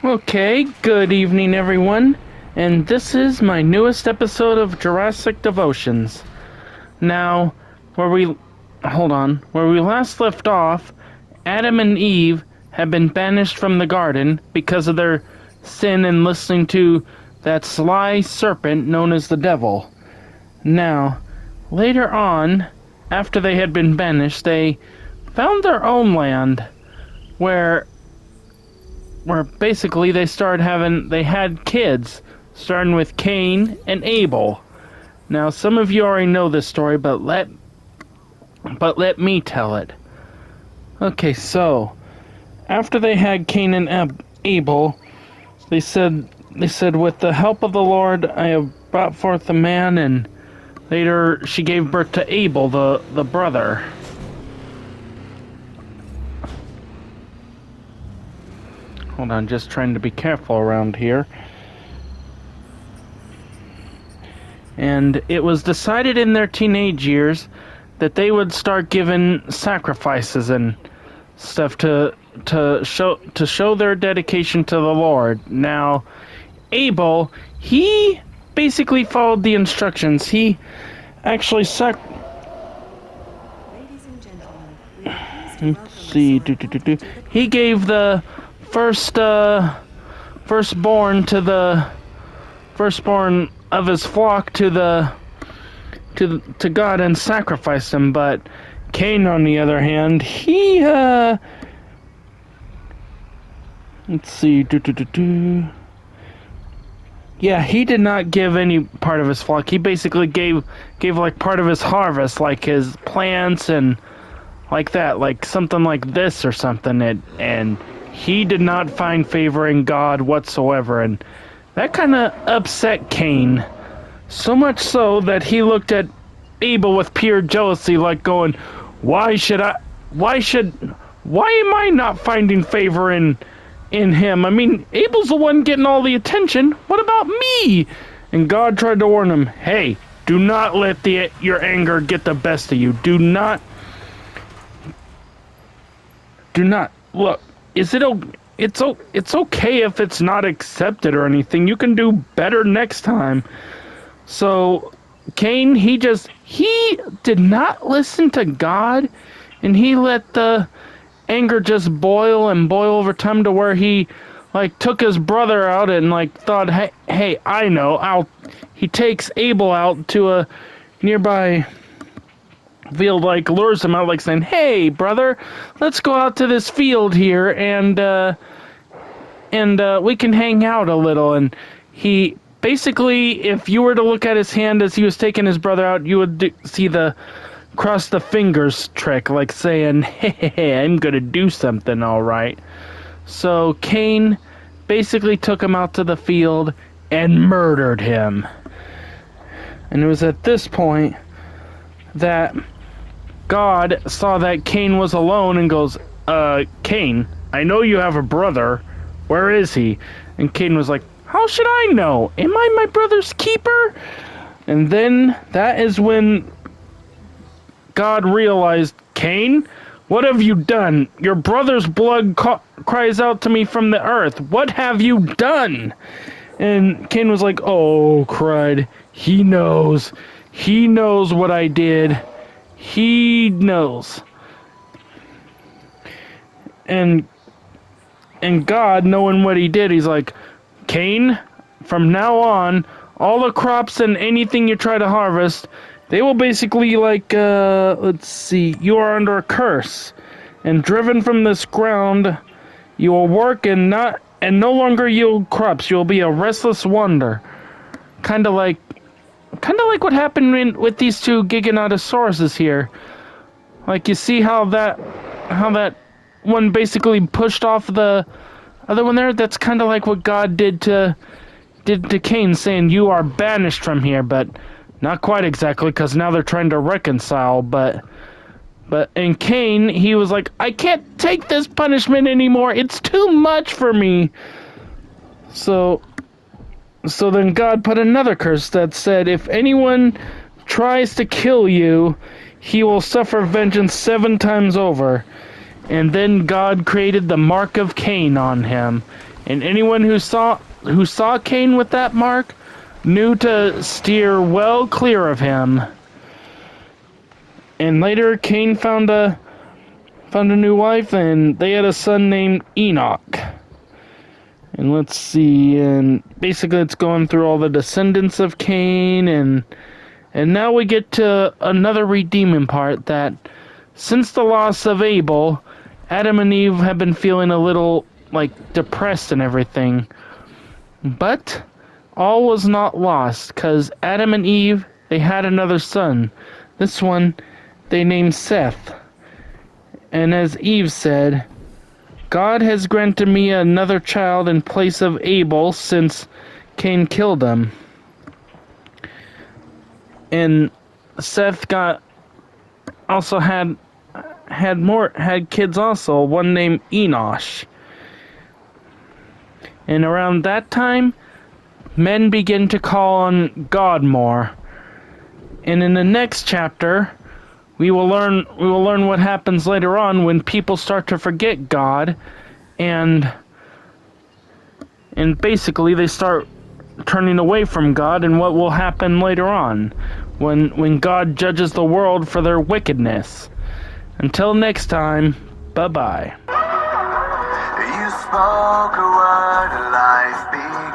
Okay, good evening everyone, and this is my newest episode of Jurassic Devotions. Now, where we last left off, Adam and Eve had been banished from the garden because of their sin in listening to that sly serpent known as the devil. Now, later on, after they had been banished, they found their own land where basically they had kids, starting with Cain and Able. Now, some of you already know this story, but let me tell it. Okay, so after they had Cain and Abel, they said, with the help of the Lord, I have brought forth a man, and later she gave birth to Abel, the brother. Hold on, just trying to be careful around here. And it was decided in their teenage years that they would start giving sacrifices and stuff to show their dedication to the Lord. Now, Abel, he basically followed the instructions. He actually Ladies and gentlemen, let's see. He gave the firstborn of his flock to God and sacrificed him. But Cain, on the other hand, he let's see. Yeah, he did not give any part of his flock. He basically gave like part of his harvest, like his plants and like that, like something like this or something. And he did not find favor in God whatsoever, and that kind of upset Cain. So much so that he looked at Abel with pure jealousy, like going, why am I not finding favor in him? I mean, Abel's the one getting all the attention. What about me? And God tried to warn him, hey, do not let your anger get the best of you. Do not. Look, it's okay if it's not accepted or anything. You can do better next time. So Cain, he did not listen to God, and he let the anger just boil over time to where he like took his brother out and like thought, hey, I know, he takes Abel out to a nearby field, like lures him out, like saying, hey brother, let's go out to this field here and we can hang out a little. And he basically, if you were to look at his hand as he was taking his brother out, you would see the cross the fingers trick, like saying, hey, I'm gonna do something, all right. So Cain basically took him out to the field and murdered him. And it was at this point that God saw that Cain was alone and goes, Cain, I know you have a brother. Where is he? And Cain was like, how should I know? Am I my brother's keeper? And then that is when God realized, Cain, what have you done? Your brother's blood cries out to me from the earth. What have you done? And Cain was like, oh, crud. He knows what I did. He knows. And God, knowing what he did, he's like, Cain, from now on, all the crops and anything you try to harvest, they will basically like, let's see, you are under a curse. And driven from this ground, you will work and no longer yield crops. You will be a restless wanderer. Kind of like what happened with these two Giganotosauruses here. Like, you see how that one basically pushed off the other one there? That's kind of like what God did to Cain, saying, you are banished from here, but not quite exactly, because now they're trying to reconcile, but in Cain, he was like, I can't take this punishment anymore. It's too much for me. So then God put another curse that said, if anyone tries to kill you, he will suffer vengeance 7 times over. And then God created the mark of Cain on him. And anyone who saw Cain with that mark knew to steer well clear of him. And later Cain found a new wife, and they had a son named Enoch. And let's see, and basically it's going through all the descendants of Cain, and now we get to another redeeming part, that since the loss of Abel, Adam and Eve have been feeling a little, depressed and everything. But all was not lost, because Adam and Eve, they had another son. This one, they named Seth. And as Eve said, God has granted me another child in place of Abel, since Cain killed him. And Seth also had kids also, one named Enosh. And around that time, men begin to call on God more. And in the next chapter, we will learn what happens later on when people start to forget God, and basically they start turning away from God, and what will happen later on when God judges the world for their wickedness. Until next time, bye-bye. You spoke a word, life began.